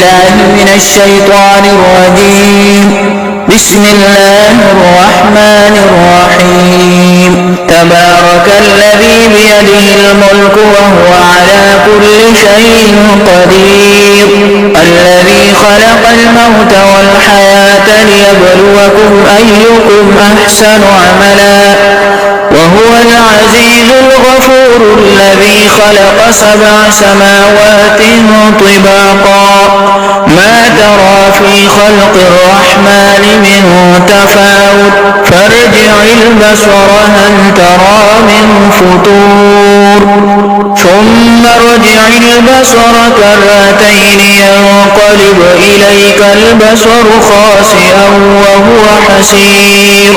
بالله من الشيطان الرجيم. بسم الله الرحمن الرحيم. تبارك الذي بيده الملك وهو على كل شيء قدير. الذي خلق الموت والحياة ليبلوكم أيكم أحسن عملا وهو العزيز الغفور. الذي خلق 7 سماوات طباقا ما ترى في خلق الرحمن من تفاوت فارجع البصر هل ترى من فطور ثم ارجع البصر كرتين ينقلب إليك البصر خاسئا وهو حسير.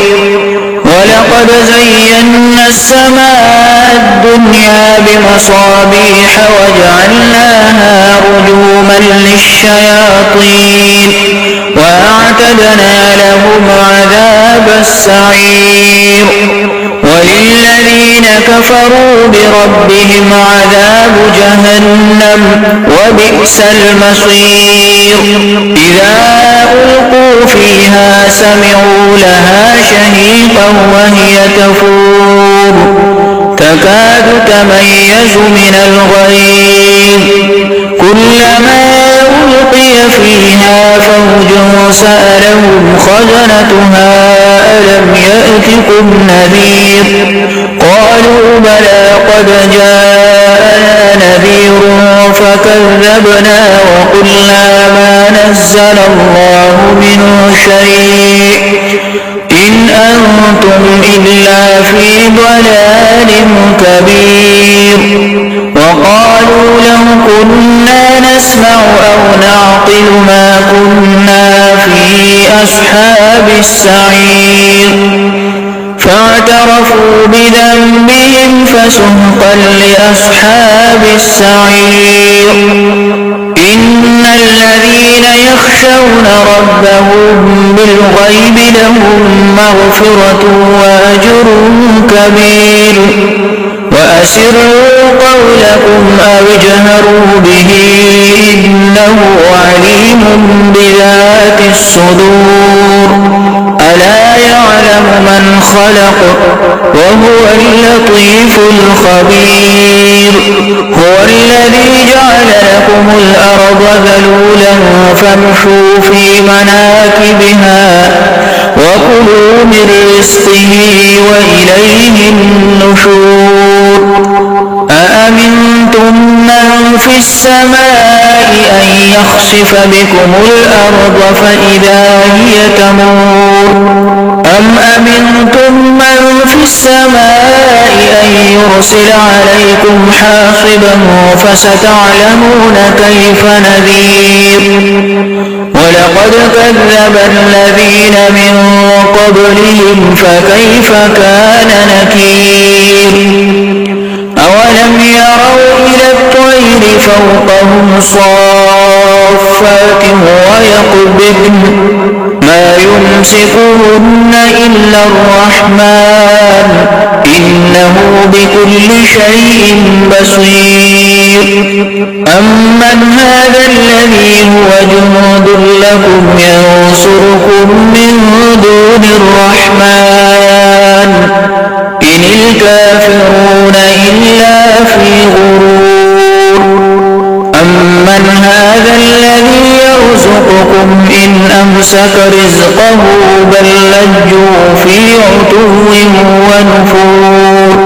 ولقد زينا السماء الدنيا بمصابيح وجعلناها رجوما للشياطين وأعتدنا لهم عذاب السعير. وللذين كفروا بربهم عذاب جهنم وبئس المصير. إذا ألقوا فيها سمعوا لها شهيقا وهي تفور تكاد تميز من الغيظ. كلما ألقي فيها فوج سألهم خزنتها ألم يأتكم نذير قالوا بلى قد جاءنا نذير فكذبنا وقلنا ما نزل الله من شيء إن أنتم إلا في ضلال كبير. وقالوا لو كنا نسمع أو نعقل ما كنا في أصحاب السعير. فاعترفوا بذنبهم فسحقا لأصحاب السعير. إن الذين يخشون ربهم بالغيب لهم مغفرة وأجر كبير. وأسروا قولكم أو اجهروا به إنه عليم بذات الصدور. ألا يعلم من خلق وهو اللطيف الخبير. هو الذي جعل لكم الأرض ذلولا فامشوا في مناكبها وكلوا من رزقه وإليه النشور. أأمنتم من في السماء أن يخسف بكم الأرض فإذا هي تمور أم أمنتم من في السماء أن يرسل عليكم حاصبا فستعلمون كيف نذير. ولقد كذب الذين من قبلهم فكيف كان نكير. أولم يروا إلى الطير فوقهم صافات ويقبضن ما يمسكهن إلا الرحمن إنه بكل شيء بصير. أمن هذا الذي هو جند لكم ينصركم من دون الرحمن إن الكافرون إلا في غرور. أمن هذا الذي يرزقكم إن أمسك رزقه بل لجوا في عتو ونفور.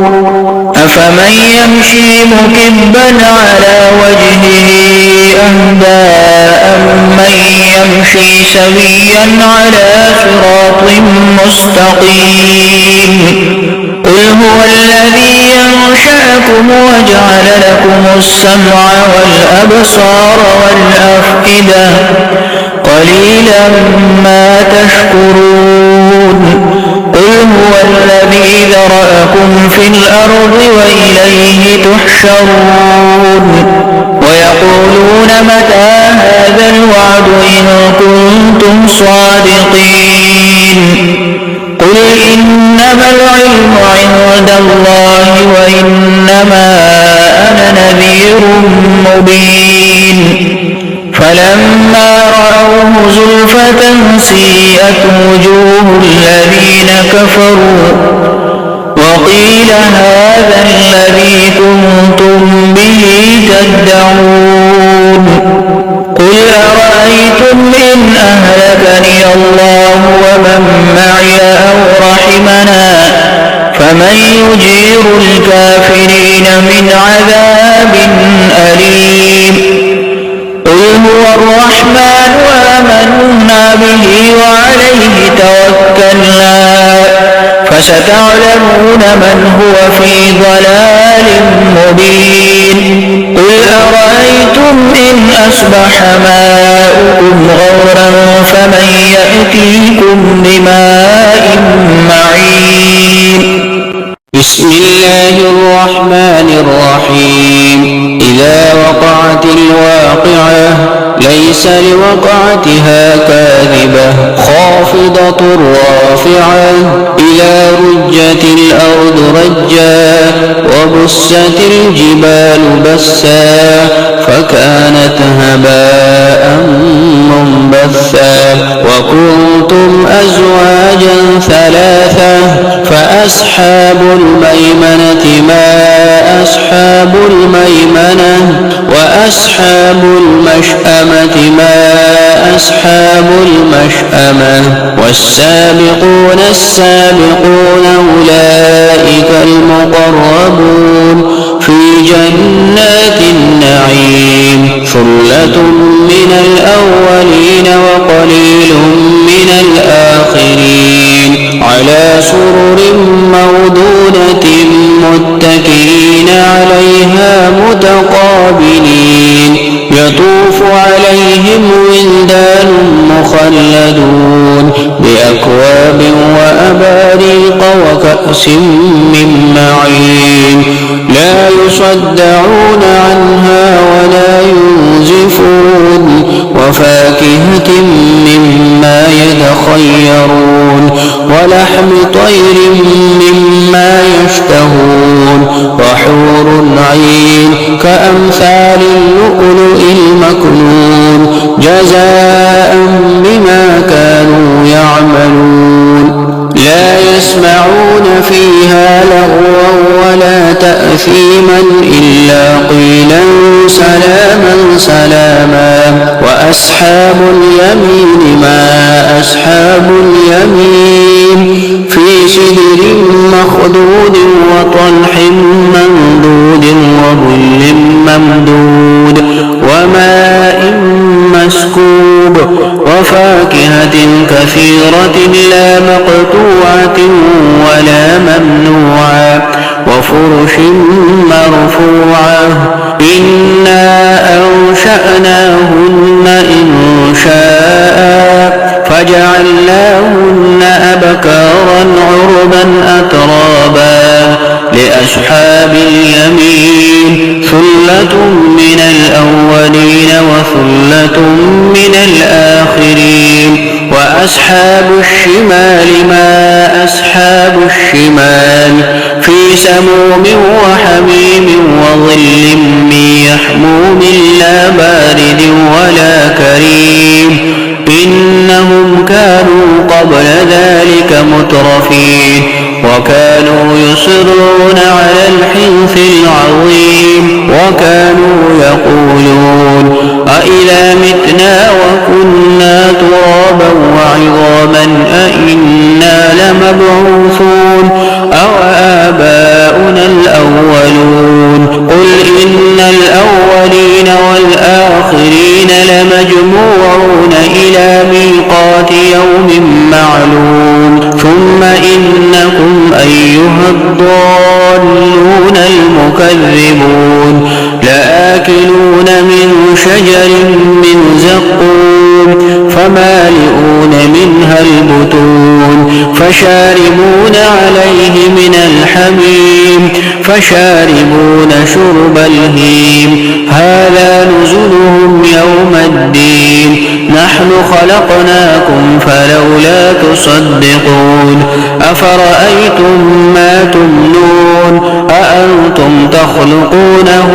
أفمن يمشي مكبا على وجهه أهدى أمن يمشي سويا على صراط مستقيم. قل هو الذي ينشأكم وجعل لكم السمع والأبصار والأفئدة قليلا ما تشكرون. قل هو الذي ذرأكم في الأرض وإليه تحشرون. ويقولون متى هذا الوعد إن كنتم صادقين. قل إنما العلم عند الله وإنما أنا نذير مبين. فلما رأوه زلفة سيئت وجوه الذين كفروا وقيل هذا الذي كنتم به تدعون قل أرأيتم إن أهلكني الله ومن معي أو رحمنا فمن يجير الكافرين من عذاب أليم قل هو الرحمن آمنا به وعليه توكلنا فستعلمون من هو في ضلال مبين قل أرأيتم إن أصبح ماؤكم غورا فمن يأتيكم بماء معين بسم الله الرحمن الرحيم إذا وقعت الواقعة ليس لوقعتها كاذبة خافضة رافعة إذا رجت الأرض رجا وبست الجبال بسا فكانت هباء منبثا وكنتم أزواجا ثلاثة فأصحاب الميمنة ما أصحاب الميمنة وأصحاب المشأمة ما أصحاب المشأمة والسابقون السابقون أولئك المقربون في جنات النعيم ثلة من الأولين وقليل من الآخرين على سرر موضونة متكئين عليها متقابلين يطوف عليهم ولدان مخلدون بأكواب وأباريق وكأس من معين لا يصدعون عنها ولا ينزفون وفاكهة مما يتخيرون ولحم طير مما يشتهون وحور عين كأمثال اللؤلؤ المكنون جزاء بما كانوا يعملون لا يسمعون فيها لغوا ولا تأثيما إلا قيلا سلاما سلاما وأصحاب اليمين ما أصحاب اليمين في سدر مخضود وطلح ممدود وظل ممدود وماء مسكوب وفاكهة كثيرة لا مقطوعة ولا ممنوعة وفرش مرفوعة إنا أنشأناهن إنشاء فجعلناهن أبكارا عربا أترابا لأصحاب اليمين ثلة من الأولين وثلة من الآخرين وأصحاب الشمال ما أصحاب الشمال في سموم وحميم وظل من يحموم لا بارد ولا كريم إنهم كانوا قبل ذلك مترفين وكانوا يصرون على الحنث العظيم وكانوا يقولون أإذا متنا وكنا ترابا وعظاما أإنا لمبعوثون أو آباؤنا الأولون قل إن الأولين والآخرين لمجموعون إلى ميقات يوم معلوم ثم إنكم أيها الضالون المكذبون لآكلون من شجر من زقوم فمالئون منها البطون فشاربون عليه من الحميم فشاربون شرب الهيم هذا نزلهم يوم الدين نحن خلقناكم فلولا تصدقون أفرأيتم ما تمنون أأنتم تخلقونه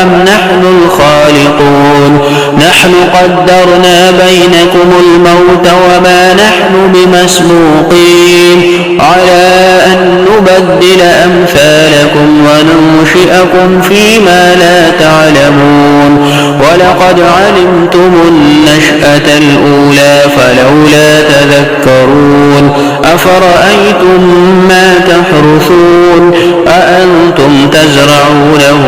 أم نحن الخالقون نحن قدرنا بينكم الموت وما نحن بمسبوقين على أن نبدل أمثالكم وننشئكم فيما لا تعلمون ولقد علمتم النشأة الأولى فلولا تذكرون أفرأيتم ما تحرثون أأنتم تزرعونه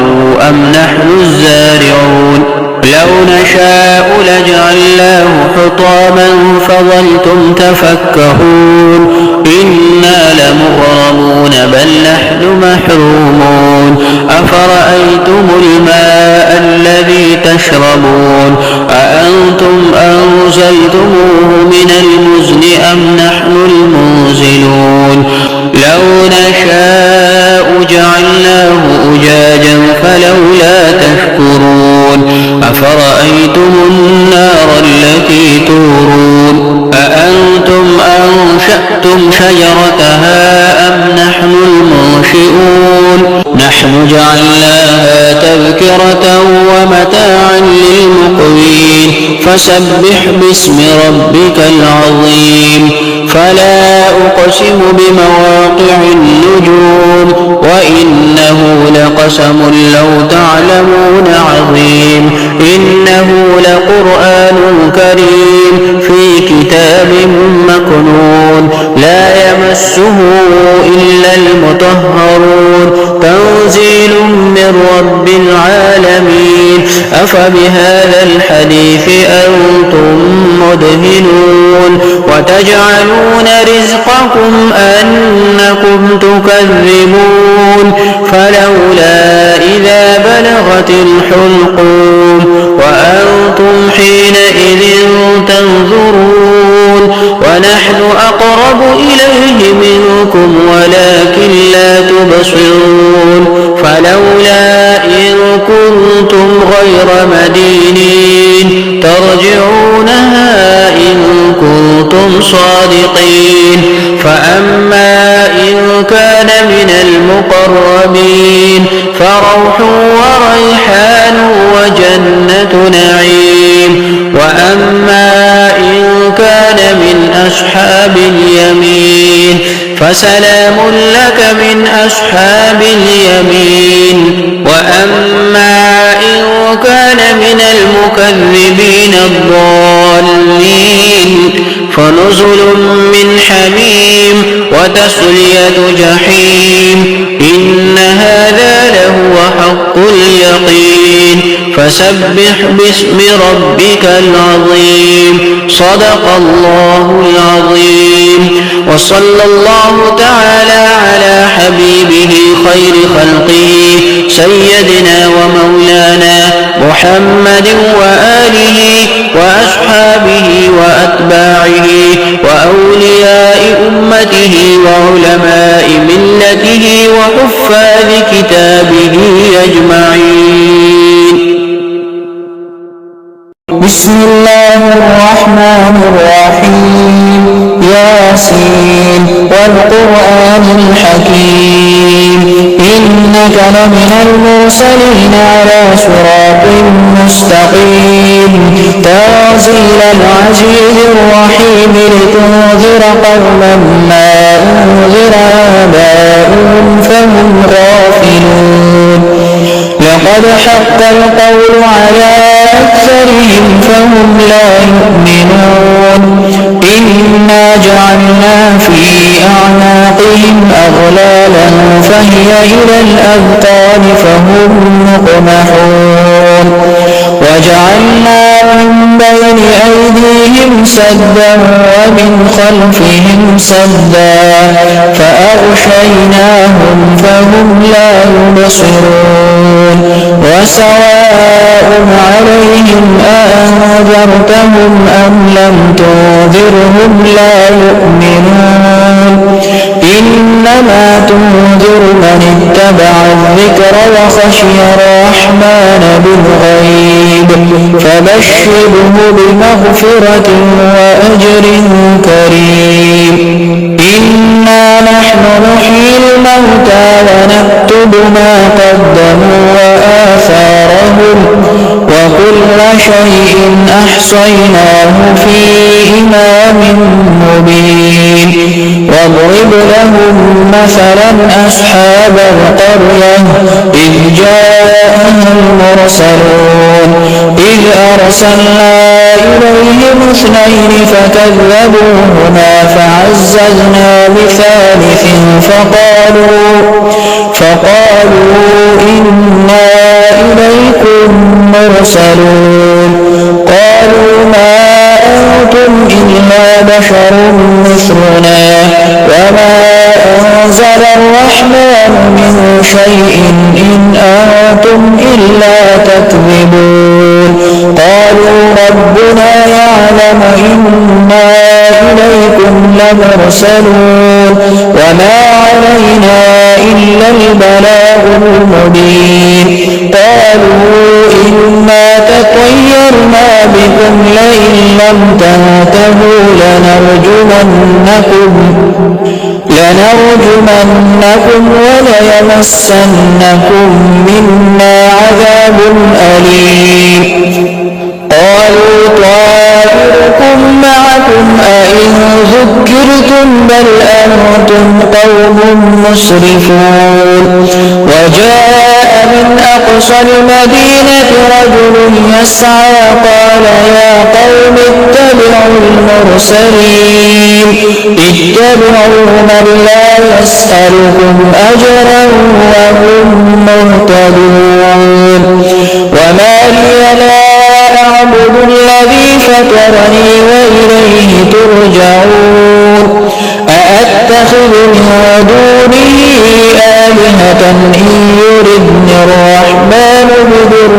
أم نحن الزارعون لو نشاء لجعلناه حطاما فظلتم تفكهون إنا لمغرمون بل نحن محرومون أفرأيتم الماء الذي تشربون أأنتم أنزلتموه من المزن أم نحن المنزلون لو نشاء جعلناه أجاجا فلولا تشكرون أفرأيتم النار التي تورون أأنتم أنشأتم شجرتها أم نحن المنشئون نحن جعلناها تذكرة ومتاعا للمقوين فسبح باسم ربك العظيم فلا أقسم بمواقع النجوم وإنه لقسم لو تعلمون عظيم إنه لقرآن كريم في كتاب مكنون لا يمسه إلا المطهرون تنزيل من رب العالمين أفبهذا الحديث أنتم مدهنون وتجعلون رزقكم أنكم تكذبون فلولا إذا بلغت الحلقوم وأنتم حينئذ تنظرون ونحن أقرب إليه منكم ولكن لا تبصرون فلولا إن كنتم غير مدينين ترجعونها إن كنتم صادقين فأما إن كان من المقربين فروح وريحان وجنة نعيم وأما إن كان من أصحاب اليمين فسلام لك من أصحاب اليمين وأما إن كان من المكذبين الضالين فنزل من حميم وتسلية جحيم إن هذا لهو حق اليقين فسبح باسم ربك العظيم صدق الله العظيم وصلى الله تعالى على حبيبه خير خلقه سيدنا ومولانا محمد وآله وأصحابه وأتباعه وأولياء أمته وعلماء ملته وحفاظ كتابه أجمعين. بسم الله الرحمن الرحيم ياسين والقرآن الحكيم إنك لمن المرسلين على صراط مستقيم تنزيل العزيز الرحيم لتنذر قوما ما أنذر آباؤهم فهم غافلون لقد حق القول على أكثرهم فهم لا يؤمنون إنا جعلنا في أعناقهم أغلالا فهي إلى الأذقان فهم مقمحون وجعلنا من بين أيديهم سدا ومن خلفهم سدا فأغشيناهم فهم لا يبصرون وسواء عليهم أنذرتهم أم لم تنذرهم لا يؤمنون إنما تنذر من اتبع الذكر وخشي الرحمن بالغيب فبشره بمغفرة وأجر كريم. إنا نحن نحيي الموتى ونكتب ما قدموا وآثارهم وكل شيء أحصيناه في إمام مبين. واضرب لهم مثلا أصحاب القرية إذ جاءها المرسلون إذ أرسلنا إليهم اثنين فكذبوهما فعززنا بثالث فقالوا إنا إليكم مرسلون. قالوا ما أنتم إلا بشر مثلنا وما أنزل الرحمن من شيء إن أنتم إلا تكذبون. قالوا ربنا يعلم إنا إليكم لمرسلون وما علينا إلا البلاغ المبين. قالوا إنا تطيرنا بكم لئن لم تنتهوا لنرجمنكم وليمسنكم منا عذاب أليم. قالوا طائركم معكم أئن ذكرتم بل أنتم قوم مسرفون. وجاء من أقصى المدينة رجل يسعى قال يا قوم اتبعوا المرسلين اتبعوا من لا يسألكم أجرا وهم مهتدون. وما لي لا أعبد الذي فطرني وإليه ترجعون. أأتخذ من دونه آلهة إن يردني الرحمن بضر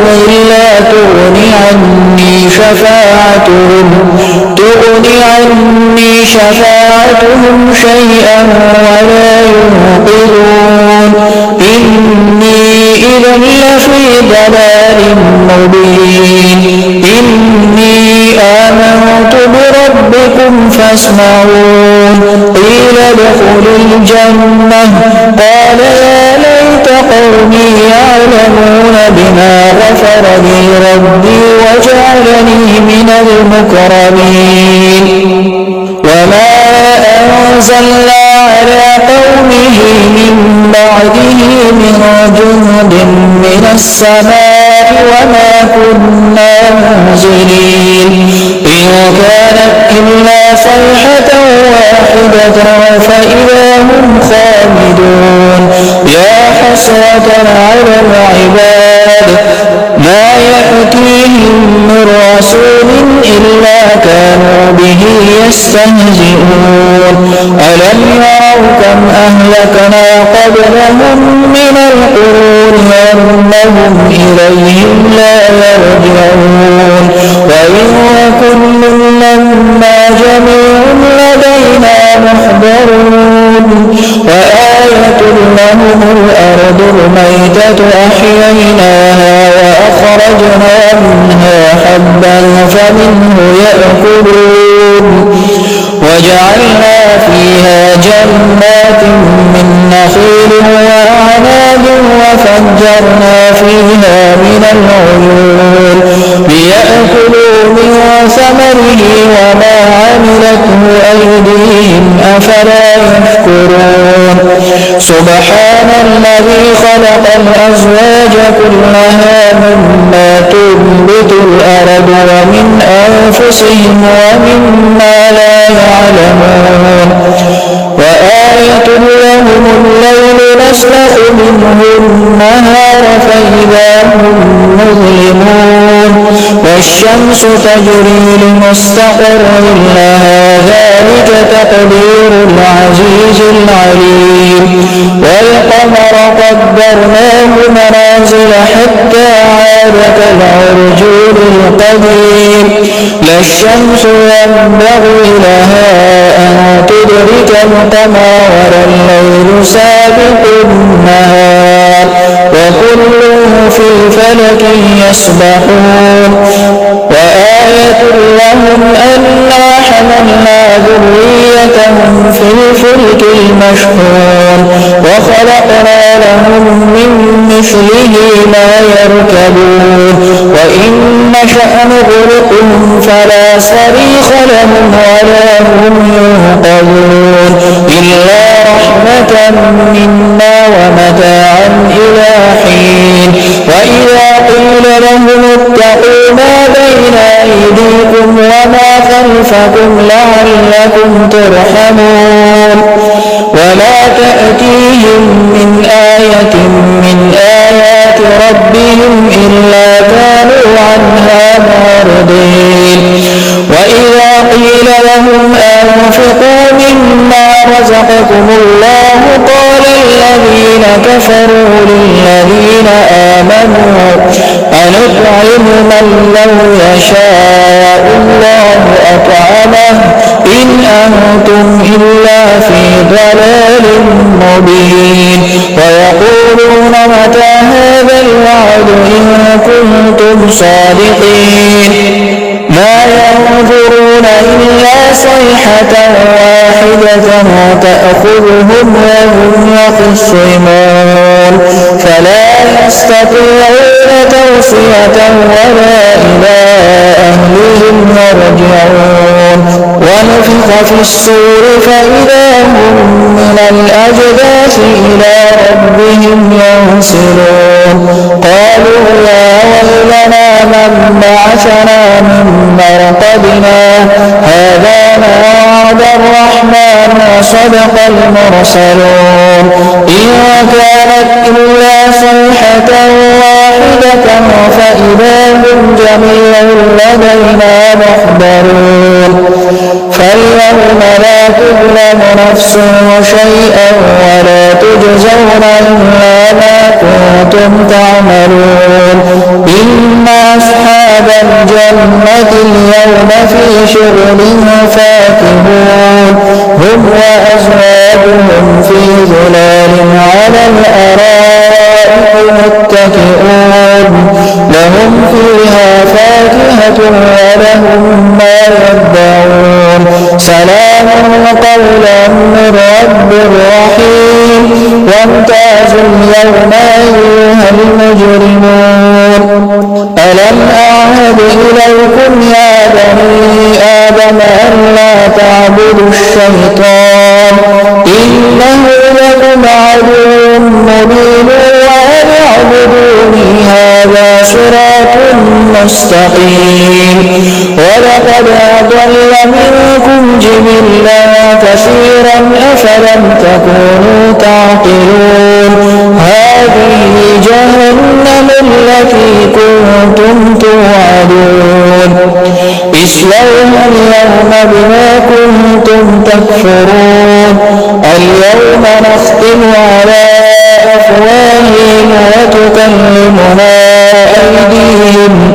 لا تغن عني شفاعتهم شيئا ولا ينقذون. إني إذا لفي ضلال مبين. إني آمنت بربكم فاسمعون. قيل ادخلوا الجنة قال يا ليت قومي يعلمون بما غفر لي ربي وجعلني من المكرمين. وما أنزلنا على قومه من بعده من جند من السماء وما كنا منزلين. إن كانت إلا صيحة واحدة فإذا هم خامدون. يا حسرة على العباد ما يأتيهم من رسول إلا كانوا به يستهزئون. ألم يروا كم أهلكنا قبلهم من القرون أنهم إليهم لا يرجعون. وإن كل لما جميع لدينا محضرون. وآية لهم الأرض الميتة أحييناها وأخرجنا منها حبا فمنه يأكلون. وجعلنا فيها جنات من نخيل وأعناب وفجرنا فيها من العيون ليأكلوا من ثمره وما عملته أيديهم أفلا يشكرون. سبحان الذي خلق الأزواج كلها مما تنبت الأرض ومن أنفسهم ومما لا يعلمون. وآية لهم الليل نسلخ منه النهار فإذا هم مظلمون. والشمس تجري لمستقر لها ذلك تقدير العزيز العليم. والقمر قدرناه منازل حتى عاد كالعرجون القديم. لا الشمس ينبغي لها أن تدرك القمر ولا الليل سابق النهار وكل في الفلك يسبحون وآية لهم أنا حملنا ذريتهم في الفلك المشحون وخلقنا لهم من مثله ما يركبون وإن نشأ نغرقهم فلا صريخ لهم ولا هم ينقذون إلا رحمة منا ومتاعا إلى حين وإذا قيل لهم اتقوا ما بين أيديكم وما خلفكم لعلكم ترحمون وما تأتيهم من آية من آيات ربهم إلا كانوا عنها معرضين وإذا قيل لهم أنفقوا مما رزقكم الله قال الذين كفروا للذين آمنوا أنطعم من لو يشاء الله أطعمه إن أنتم إلا في ضلال مبين ويقولون متى هذا الوعد إن كنتم صادقين ما ينظرون إلا صيحة واحدة تأخذهم وهم يخصمون فلا يستطيعون توصية ولا إلى أهلهم يرجعون ونفخ في الصور فإذا هم من الأجداث إلى ربهم ينسلون قالوا يا ويلنا من بعثنا من مرقدنا هذا ما وعد الرحمن وصدق المرسلون إن كانت إلا صيحة واحدة فإذا هم جميع لدينا محضرون فاليوم لا تظلم نفس شيئا ولا تجزون إلا ما كنتم تعملون إن أصحاب الجنة اليوم في شغل فاكهون هم وأزواجهم في ظلال على الأرائك متكئون لهم فيها فاكهة ولهم ما يدعون سلام قولا من رب رحيم وامتازوا اليوم أيها المجرمون ألم أعهد إليكم يا بني آدم ألا تعبدوا الشيطان إنه لكم عدو مبين وأن اعبدوني هذا صراط مستقيم ولقد أضل منكم جبلا كثيرا أفلم تكونوا تعقلون هذه جهنم التي كنتم توعدون اصلوها اليوم بما كنتم تكفرون اليوم نختم على أفواههم وتكلمنا أيديهم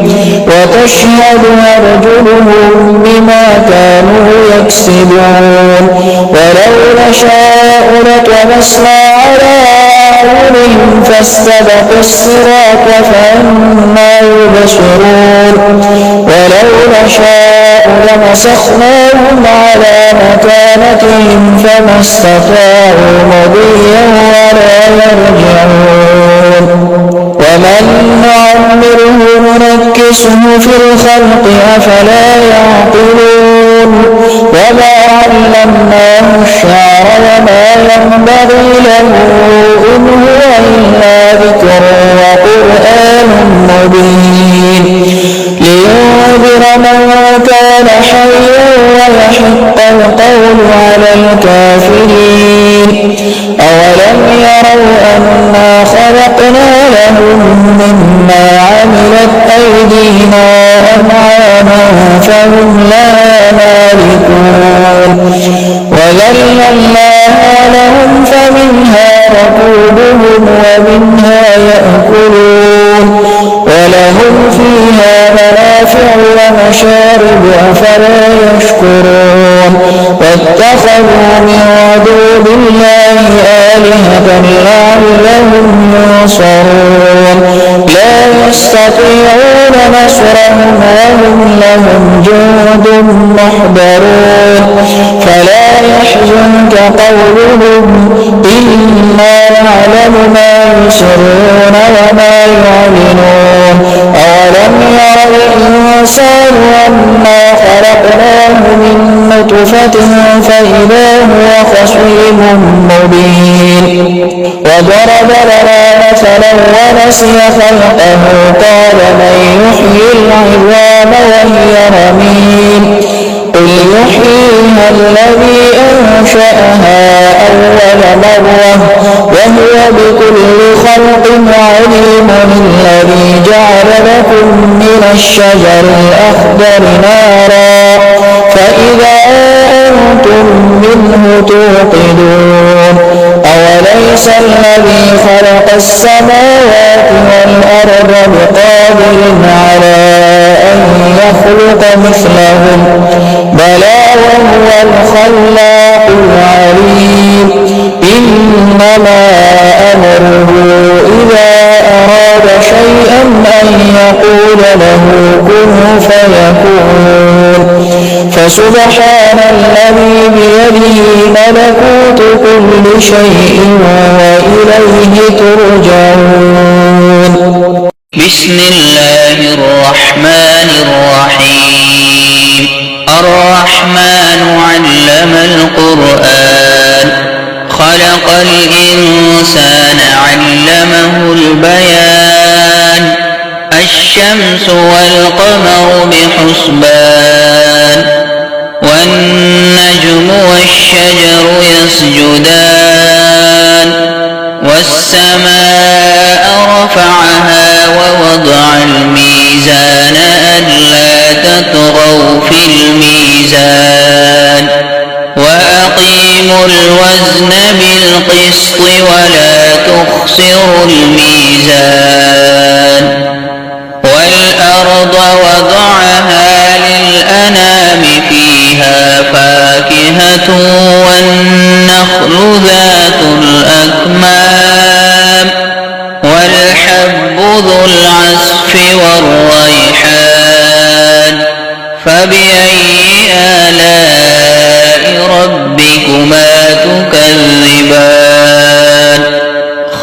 وتشهد أرجلهم بما كانوا يكسبون ولو نشاء لطمسنا على أعينهم فاستبقوا الصراط فأنى يبصرون ولو نشاء لمسخناهم على مكانتهم فما استطاعوا مضيا ولا يرجعون ومن نعمره ننكسه في الخلق أفلا يعقلون وما علمناه الشعر وما ينبغي له إن هو إلا ذكر وقرآن مبين لينذر من كان حيا ويحق القول على الكافرين أولم يروا أنا خلقنا لهم مما عملت أيدينا أنعاما فهم لها مالكون وذللناها لهم فمنها ركوبهم ومنها يأكلون ولهم فيها منافع ومشارب أفلا يشكرون واتخذوا من دون الله آلهة لعلهم ينصرون لا يستطيعون نصرهم وهم لهم جند محضرون فلا يحزنك قولهم إنا نعلم ما يسرون وما يعلنون أولم ير الإنسان أنا خلقناه من نطفة فإذا هو خصيم مبين وضرب لنا مثلا ونسي خلقه قال من يحيي العظام وهي رميم قل يحييها الذي أنشأها أول مرة وهو بكل خلق عليم الذي جعل لكم من الشجر الأخضر نارا فإذا أنتم منه توقدون أوليس الذي خلق السماوات والأرض بقادر على أن يخلق مثلهم بلى وهو الخلاق العليم إنما أمره إذا أراد شيئا أن يقول له كن فيكون فسبحان الذي بيده ملكوت كل شيء وإليه ترجعون. بسم الله الرحمن الرحيم. الرحمن علم القرآن خلق الإنسان علمه البيان الشمس والقمر بحسبان والنجم والشجر يسجدان والسماء رفعها ووضع الميزان ألا تطغوا في الميزان وأقيموا الوزن بالقسط ولا تخسروا الميزان والأرض وضعها للأنام فيها فاكهة والنخل ذات الأكمام والحب ذو العصف والريحان فبأي آلاء ربكما تكذبان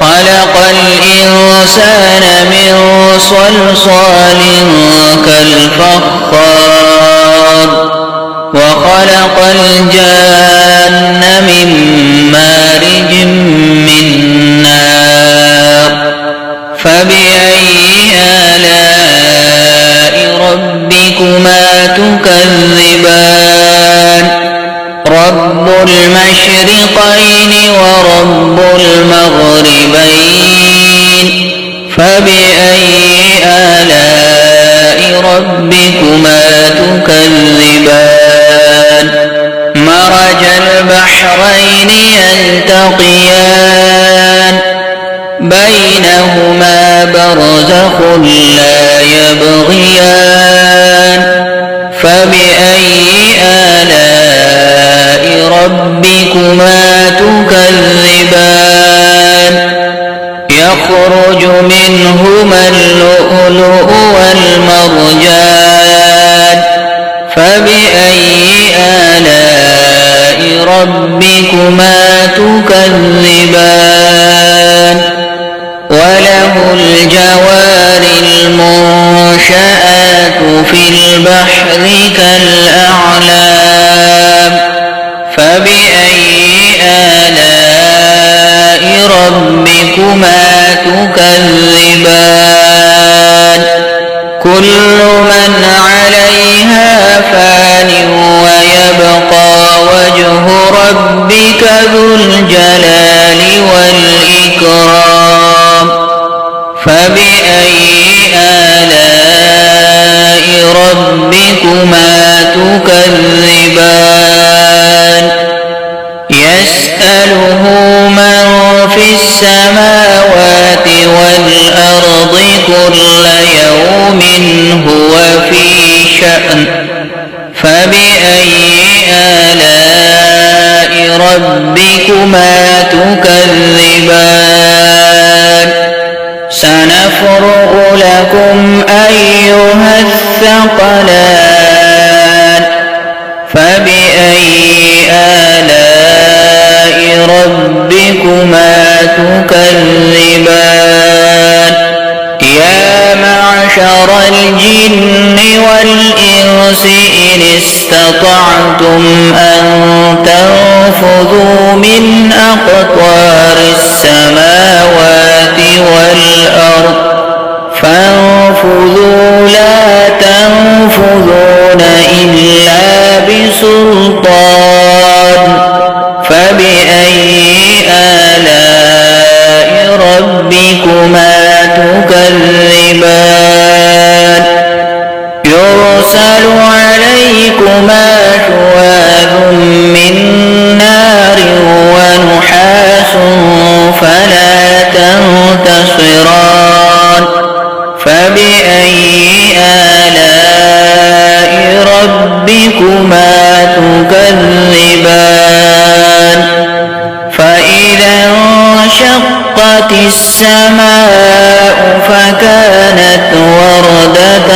خلق الإنسان من صلصال كالفخار وخلق الجان من مارج من نار فبأي آلاء ربكما تكذبان رب المشرقين ورب المغربين فبأي آلاء ربكما تكذبان مرج البحرين يلتقيان بينهما برزخ لا يبغيان فبأي آلاء ربكما تكذبان يخرج منهما اللؤلؤ والمرجان فبأي آلاء ربكما تكذبان وله الجوار المنشآت في البحر كالأعلام فبأي آلاء ربكما تكذبان كل من عليها فان ويبقى وجه ربك ذو الجلال والإكرام فبأي آلاء ربكما تكذبان يسأله من في السماوات والأرض كل يوم هو في شأن فبأي آلاء ربكما تكذبان سنفرغ لكم أيها الثقلان فبأي آلاء ربكما تكذبان يا معشر الجن والإنس إن استطعتم أن تنفذوا من أقطار السماوات والأرض فانفذوا لا تنفذون إلا بسلطان فبأي آلاء ربكما تكذبان يرسل عليكما شواذ من نار ونحاس فلا تنتصران فبأي آلاء ربكما تكذبان فإذا انشقت السماء فكانت وردة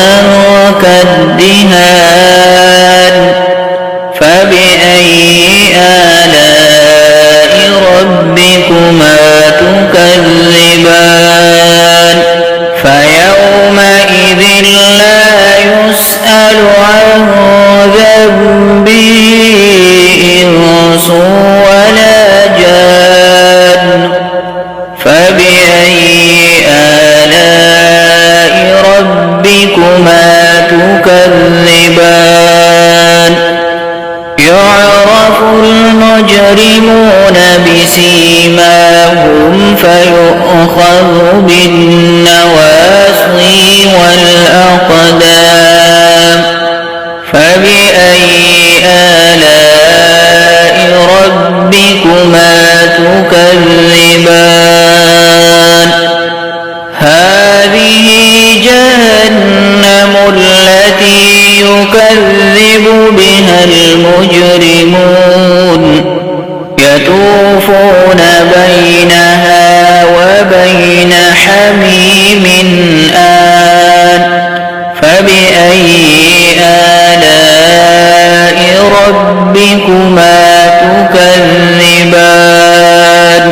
كالدهان فبأي آلاء ربكما تكذبان فيومئذ لا يسأل عن ذنبه إنس ولا جان فبأي آلاء ربكما تكذبان يعرف المجرمون بسيماهم فيؤخذ بالنواصي والأقدام فبأي آلاء ربكما تكذبان هذه جهنم التي يكذب بها المجرمون يطوفون بينها وبين حميم آن فبأي آلاء ربكما تكذبان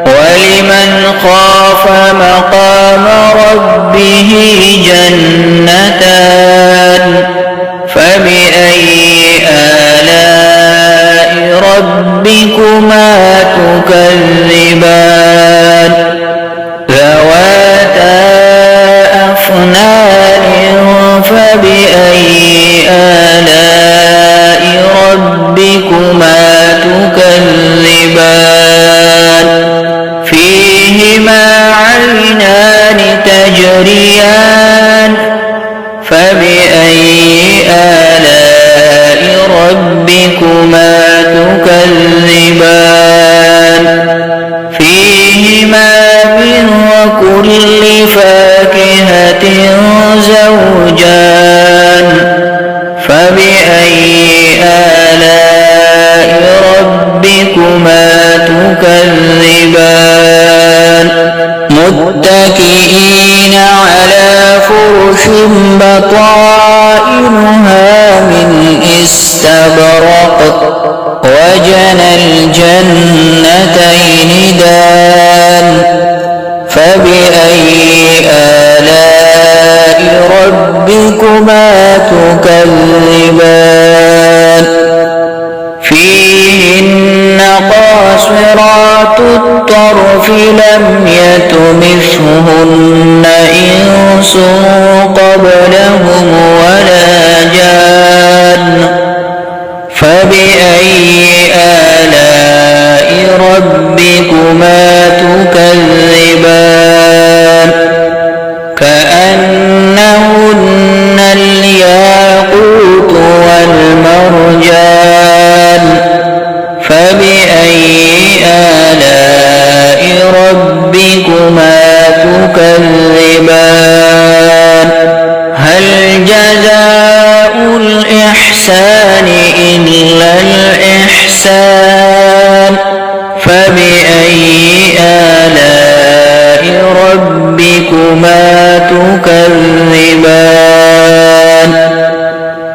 ولمن خاف مقام ربه جنتان فبأي آلاء ربكما تكذبان ذواتا أفنان فبأي آلاء ربكما تكذبان فيهما عينان تجريان فبأي آلاء ربكما تكذبان فيهما من كل فاكهة زوجان فبأي آلاء ربكما تكذبان متكئين على فرش بطائنها من استبرق وجنى الجنتين دان فبأي آلاء ربكما تكذبان فيهن قاصرات الطرف لم يطمثهن إنس قبلهم ولا جان فبأي آلاء ربكما تكذبان كأنهن الياقوت والمرجان فبأي آلاء ربكما تكذبان هل جزاء الإحسان إلا الإحسان فبأي آلاء ربكما تكذبان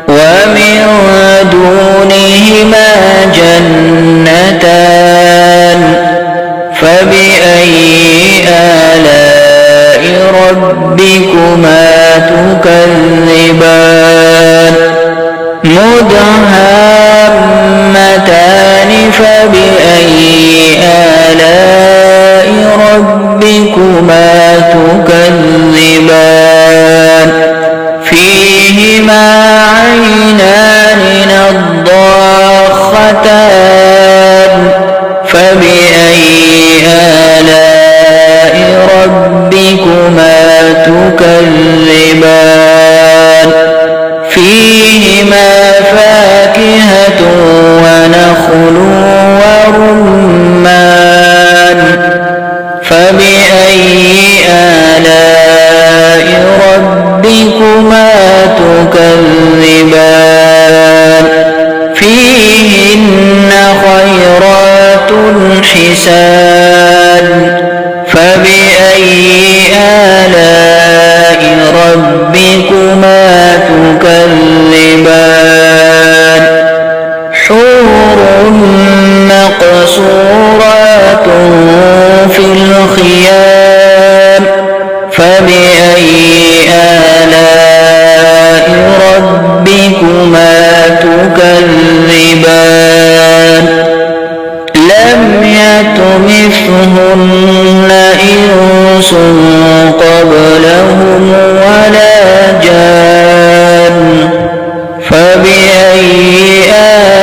ومن دونهما جنتان فبأي آلاء ربكما تكذبان مدهامتان فبأي آلاء ربكما تكذبان فيهما عينان نضاختان فبأي آلاء ربكما تكذبان فيهما فاكهة ونخل ورمان فبأي آلاء ربكما تكذبان فيهن خيرات حسان فبأي آلاء ربكما تكذبان حور مقصورات في الخيام فبأي آلاء ربكما تكذبان لم يطمثهن إنس قبلهم ولا جان فبأي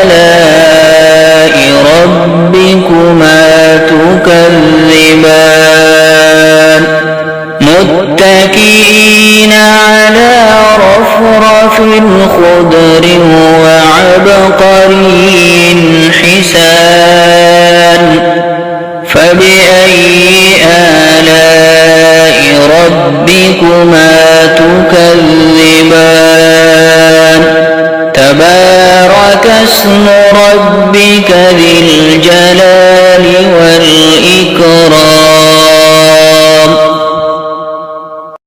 آلاء ربكما تكذبان متكئين على رفرف خضر وعبقري حسان فبأي آلاء ربكما تكذبان تبارك اسم ربك ذي الجلال